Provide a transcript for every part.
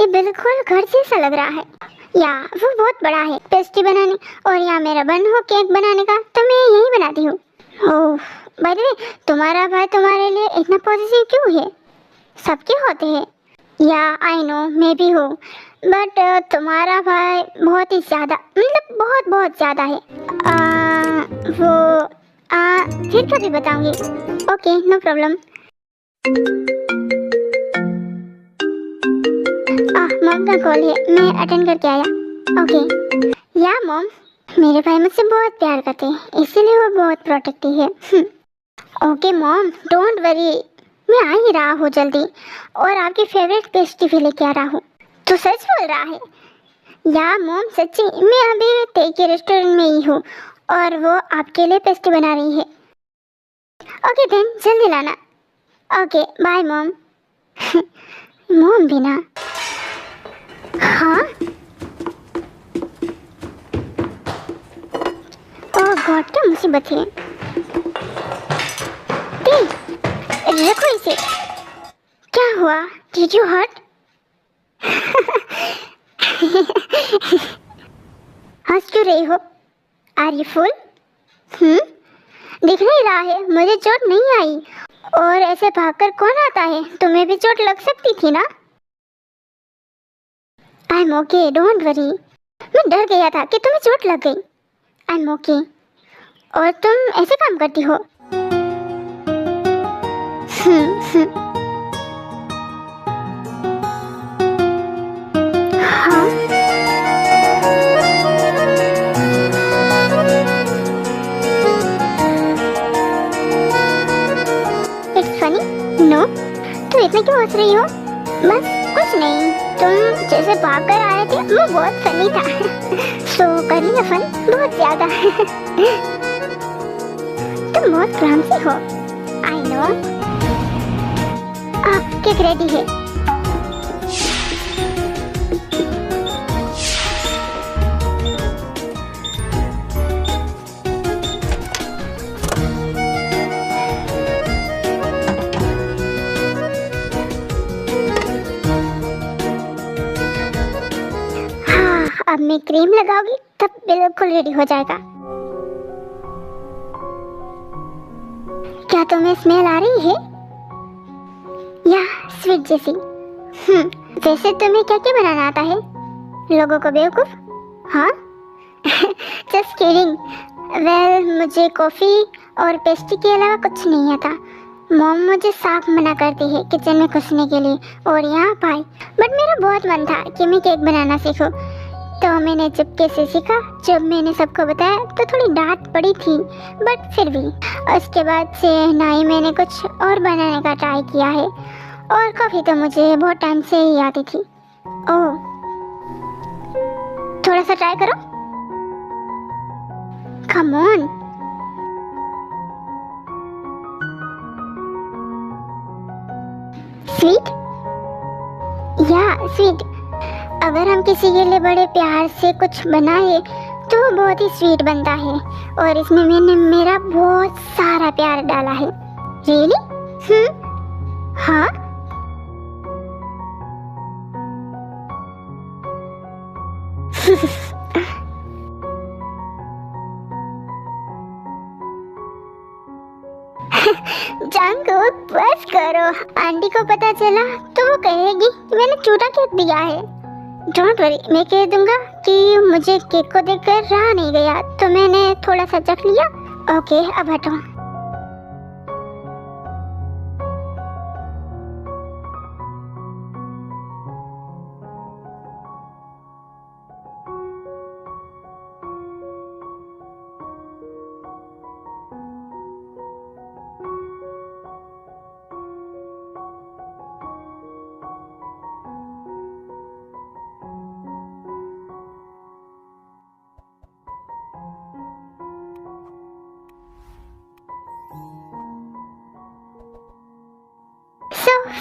ये बिल्कुल घर जैसा लग रहा है। या वो बहुत बड़ा है पेस्ट्री बनाने, और यहाँ मेरा बन हो केक बनाने का, तो मैं यही बनाती हूँ। ओह, बाय द वे, तुम्हारा भाई तुम्हारे लिए इतना पॉजिटिव क्यों है? सबके होते हैं। या आई नो, मैं भी हूँ, बट तुम्हारा भाई बहुत ही ज़्यादा, मतलब बहुत बहुत ज़्यादा है। वो फिर कभी बताऊंगी। Okay, no problem. मॉम का कॉल है, मैं अटेंड करके आया। ओके। या मॉम, मेरे भाई मुझसे बहुत प्यार करते हैं, इसीलिए वो बहुत प्रोटेक्टिव है। ओके मॉम, डोंट वरी, मैं आ ही रहा हूँ जल्दी, और आपकी फेवरेट पेस्ट्री भी लेके आ रहा हूँ। तो सच बोल रहा है? या मॉम सच्ची, मैं अभी ते के रेस्टोरेंट में ही हूँ, और वो आपके लिए पेस्ट्री बना रही है। ओके देन, जल्दी लाना। Okay bye mom. मॉम भी ना। हाँ, ओह गॉड, क्या मुसीबत है। रखो इसे। क्या हुआ? Did you hurt? हंस क्यों रही हो? Are you full? दिख नहीं रहा है, मुझे चोट नहीं आई, और ऐसे भागकर कौन आता है? तुम्हें भी चोट लग सकती थी ना। I am okay, don't worry. मैं डर गया था कि तुम्हें चोट लग गई। I am okay. और तुम ऐसे काम करती हो? हाँ, इट्स फनी। नो, तुम इतना क्यों हंस रही हो? बस कुछ नहीं, तुम जैसे भाग कर आए थे वो बहुत फनी था। सो कर लिया फन बहुत ज्यादा। तुम बहुत क्लमसी हो। I know. केक रेडी है। अब मैं क्रीम लगाऊंगी तब बिल्कुल रेडी हो जाएगा। क्या तुम्हें स्मेल आ रही है? या स्वीट जैसी? वैसे तुम्हें क्या क्या बनाना आता है? लोगों को बेवकूफ? हाँ। Just kidding. वेल, मुझे कॉफी और पेस्ट्री के अलावा कुछ नहीं आता। मॉम मुझे साफ मना करती है किचन में घुसने के लिए, और यहाँ पाई, बट मेरा बहुत मन था कि मैं केक बनाना सीखूं, तो मैंने चुपके से सीखा। जब मैंने सबको बताया तो थोड़ी डांट पड़ी थी, बट फिर भी उसके बाद से ना ही मैंने कुछ और बनाने का ट्राई किया है, और कॉफ़ी तो मुझे बहुत टाइम से ही आती थी। ओह, थोड़ा सा ट्राई करो। Come on. स्वीट? या स्वीट। अगर हम किसी के लिए बड़े प्यार से कुछ बनाए तो वो बहुत ही स्वीट बनता है, और इसमें मैंने मेरा बहुत सारा प्यार डाला है। रियली? हाँ। जंगकुक, बस करो। आंटी को पता चला तो वो कहेगी कि मैंने चूटा केक दिया है। डोंट वरी, मैं कह दूंगा कि मुझे केक को देखकर रहा नहीं गया, तो मैंने थोड़ा सा चख लिया। ओके, अब हटो।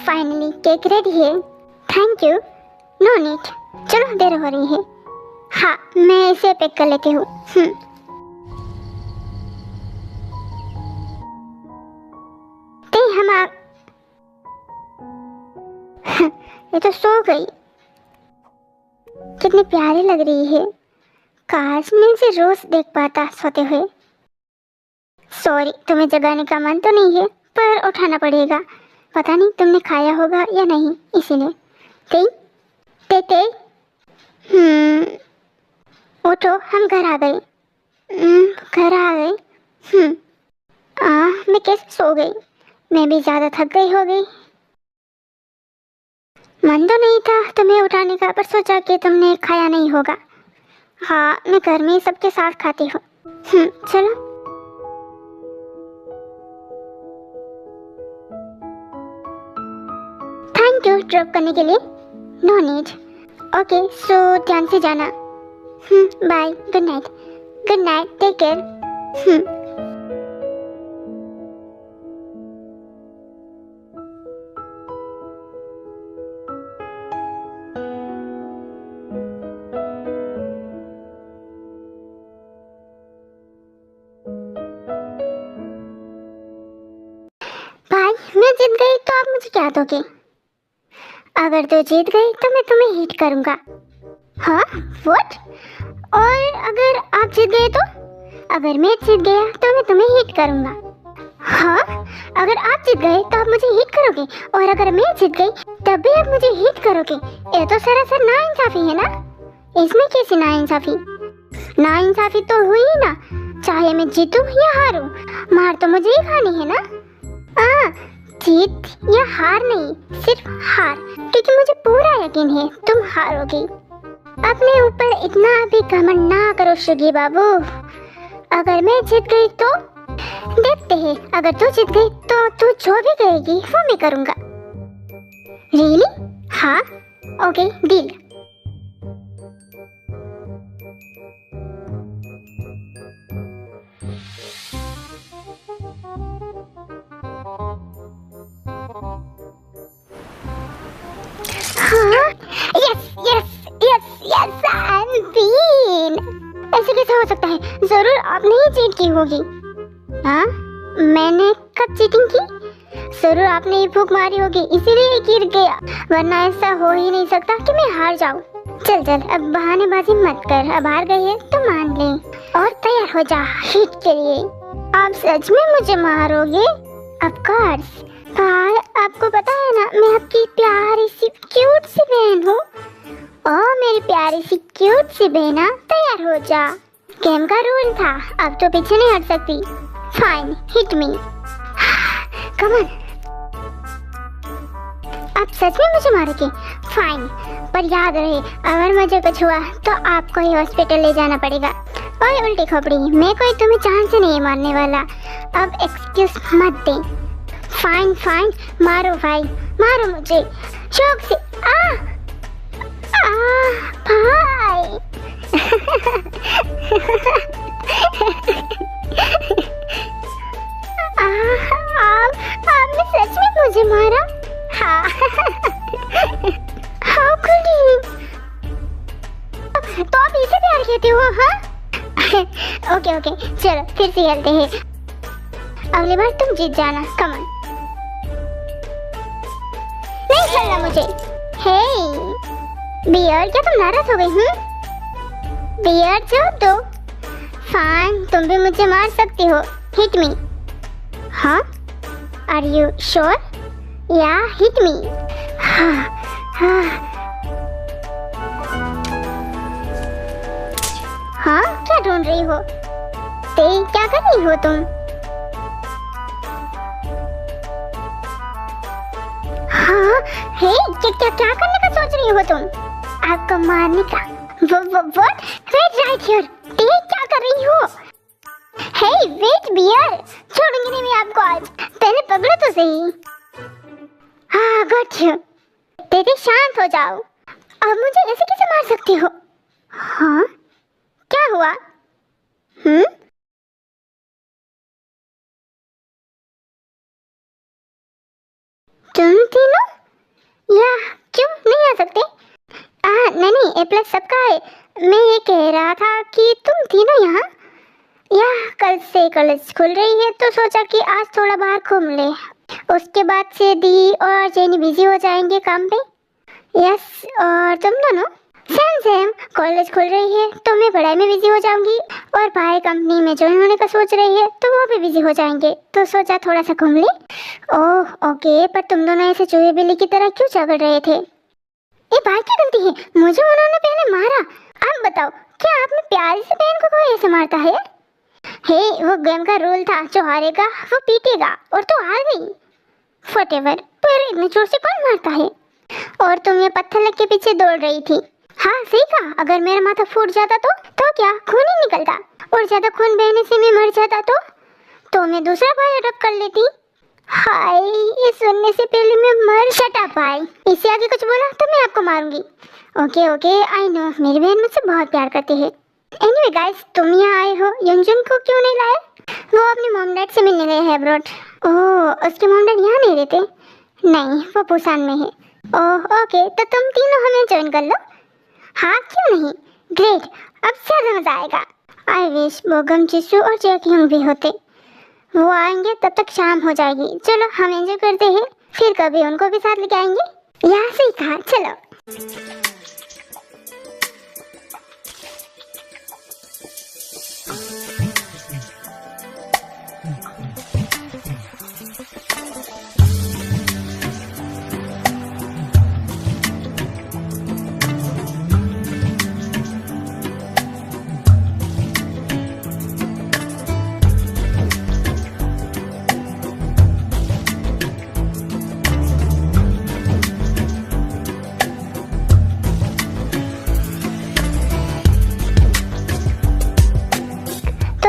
फाइनली केक रेडी है। Thank you. No need. चलो, देर हो रही है। हाँ, मैं इसे पैक कर लेती हूँ। हम आ ये तो सो गई। कितनी प्यारी लग रही है। काश मैं इसे रोज देख पाता सोते हुए। सॉरी, तुम्हें जगाने का मन तो नहीं है, पर उठाना पड़ेगा। पता नहीं तुमने खाया होगा या नहीं, इसीलिए। ते ते ते उठो, हम घर आ गए। घर आ गए। मैं कैसे सो गई? मैं भी ज़्यादा थक गई हो गई। मन तो नहीं था तुम्हें उठाने का, पर सोचा कि तुमने खाया नहीं होगा। हाँ, मैं घर में सबके साथ खाती हूँ। चलो। थैंक यू ड्रॉप करने के लिए। No need. ओके, सो ध्यान से जाना। Bye, good night. Good night, take care. भाई, मैं जीत गई तो आप मुझे क्या दोगे? अगर तू जीत गई तो मैं तुम्हें हिट करूंगा। हाँ, व्हाट? और अगर आप जीत गए तो? अगर मैं जीत गया तो मैं तुम्हें हिट करूंगा। हाँ, अगर आप जीत गए तो आप मुझे हिट करोगे, और अगर मैं जीत गई तब भी आप मुझे हिट करोगे। ये तो सरासर नाइंसाफी है ना? इसमें कैसी नाइंसाफी? नाइंसाफी तो हुई ना, चाहे मैं जीतूं या हारूं, मार तो मुझे ही खानी है ना। जीत या हार नहीं, सिर्फ हार, क्योंकि मुझे पूरा यकीन है तुम हारोगी। अपने ऊपर इतना भी घमंड ना करो शुगी बाबू। अगर मैं जीत गई तो देखते हैं, अगर तू जीत गई तो तू जो भी कहेगी वो मैं करूंगा। रियली? हाँ, ओके, डील। हाँ, yes yes yes yes, I am been. ऐसे कैसे हो सकता है? जरूर आपने ही चीट की होगी। हाँ, मैंने कब चीटिंग की? जरूर आपने ही फूंक मारी होगी, इसीलिए गिर गया, वरना ऐसा हो ही नहीं सकता कि मैं हार जाऊं। चल चल, अब बहानेबाजी मत कर, अब हार गई है तो मान ले और तैयार हो जा हिट के लिए। आप सच में मुझे मारोगे? Of course. भाई, आपको पता है ना, मैं आपकी प्यारी सी क्यूट सी बहन हूँ। ओह मेरी प्यारी सी क्यूट सी बहना, तैयार हो जा। गेम का रूल था, अब तो पीछे नहीं हट सकती। Fine, hit me. Come on. आप सच में मुझे मारोगे? फाइन, पर याद रहे, अगर मुझे कुछ हुआ तो आपको ही हॉस्पिटल ले जाना पड़ेगा। ओए उल्टी खोपड़ी, मैं कोई तुम्हें जान से नहीं मारने वाला, अब एक्सक्यूज मत दे। फाइन फाइन, मारो भाई, मारो मुझे शौक से। भाई। आपने सच में मुझे मारा? हाँ। How could you? तो आप इसे प्यार कहते हो? हाँ। ओके ओके, चलो फिर से खेलते हैं। अगली बार तुम जीत जाना, कम ऑन। नहीं खेलना मुझे। हे बियर, क्या तुम नाराज हो गई? बियर जो दो। फाइन, तुम भी मुझे मार सकती हो, हिट मी। हाँ, आर यू श्योर? या हिट मी। हाँ, क्या ढूंढ रही हो? क्या कर रही हो तुम? हाँ, हे, क्या करने का सोच रही हो तुम? आपको मारने का? What? Wait right here. क्या कर रही हो? Hey, wait बियर, छोड़ूंगी नहीं मैं आपको आज। पहले पकड़ो तो सही। हाँ, got you. दीदी शांत हो जाओ। अब मुझे ऐसे कैसे मार सकती हो? हाँ, क्या हुआ? तुम तीनों? या क्यों नहीं आ सकते? नहीं, ए प्लस सबका है। मैं ये कह रहा था कि तुम तीनों यहाँ, या कल से कॉलेज खुल रही है तो सोचा कि आज थोड़ा बाहर घूम ले। उसके बाद से दी और जेनी बिजी हो जाएंगे काम पे। यस, और तुम दोनों? सेम सेम, कॉलेज खुल रही है तो मैं पढ़ाई में बिजी हो जाऊंगी और भाई कंपनी में ज्वाइन होने का सोच रही है तो वो भी बिजी हो जाएंगे, तो सोचा थोड़ा सा घूम ले। ओह ओके, पर तुम दोनों ऐसे चूहे बिल्ली की तरह क्यों झगड़ रहे थे? ये भाई की गलती है, मुझे उन्होंने पहले मारा। आप बताओ, क्या आपने प्यारी से बहन को कोई ऐसे मारता है? हे, वो गेम का रूल था, जो हारेगा वो पीटेगा, और तू हार गई। व्हाटएवर, पर इतने जोर से कौन मारता है? और तुम ये पत्थर लग के पीछे दौड़ रही थी। हाँ सही कहा, अगर मेरा माथा फूट जाता तो क्या खून ही निकलता, और ज्यादा खून बहने से मैं मर जाता तो मैं दूसरा भाई अडॉप्ट कर लेती। हाय, ये सुनने से पहले मैं मर। शट अप भाई, इससे आगे कुछ बोला तो मैं आपको मारूंगी। ओके ओके, आई नो, मेरी बहन मुझसे बहुत प्यार करती है। एनीवे गाइस, तुम यहाँ आए हो, युनजुन को क्यों नहीं लाए? वो अपनी मॉम डैड से मिलने गए हैं अब्रॉड। ओह, उसके मॉम डैड यहाँ नहीं रहते? नहीं, वो बुसान में है। ओह ओके, तो तुम तीनों हमें ज्वाइन कर लो। हाँ क्यों नहीं, ग्रेट, अब ज्यादा मजा आएगा। आई विश वो गम जिसू और जैकयंग भी होते। वो आएंगे तब तक शाम हो जाएगी। चलो हम एंजॉय करते हैं, फिर कभी उनको भी साथ लेके आएंगे। यहाँ से ही कहा, चलो।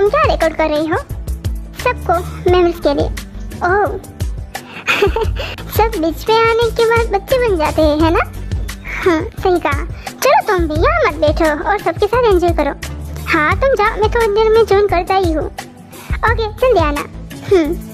क्या रिकॉर्ड कर रही हो? सबको मेमोरीज के लिए। ओह सब बीच में आने के बाद बच्चे बन जाते हैं, है ना? हाँ सही कहा। चलो तुम भी यहाँ मत बैठो और सबके साथ एंजॉय करो। हाँ तुम जाओ, मैं थोड़ी देर में ज्वाइन करता ही हूँ। ओके जल्दी आना।